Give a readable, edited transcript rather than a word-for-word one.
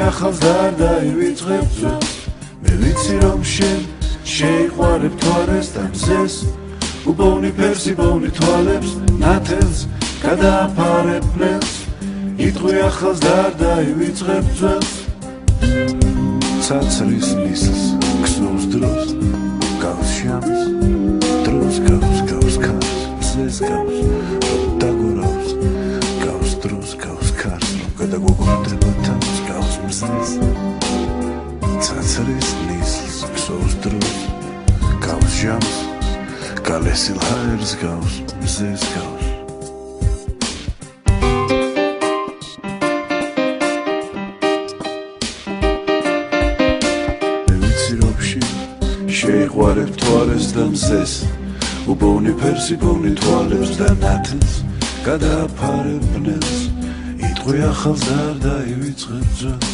ახალს დაივიწყებ ძველს მე ვიცი რომ შენ შეიყვარებ თვალებს და მზეს უბოვნი ფერსი ბოვნი თვალებს ნათელს გადააფარებ ფლებს იტყვი ახალს დაივიწყებ ძველს ცაცრის მისლს ქსნობს დროს გავს შამს დროს გავს ქარს მზეს გავს რომ დაგურავს გავს დროს გავს ქარს რომ გადაგოგონდება თავს გავს მზეს ცაცრის მისლს ქსნობს დროს გავს შამს გალესილ ჰაერს გავს მზეს გავს შეიყვარებ თვალებს და მზეს უბოვნი ფერსი ბოვნი თვალებს და ნათელს გადააფარებ ბნელს იტყვი ახალს დაივიწყებ ძველს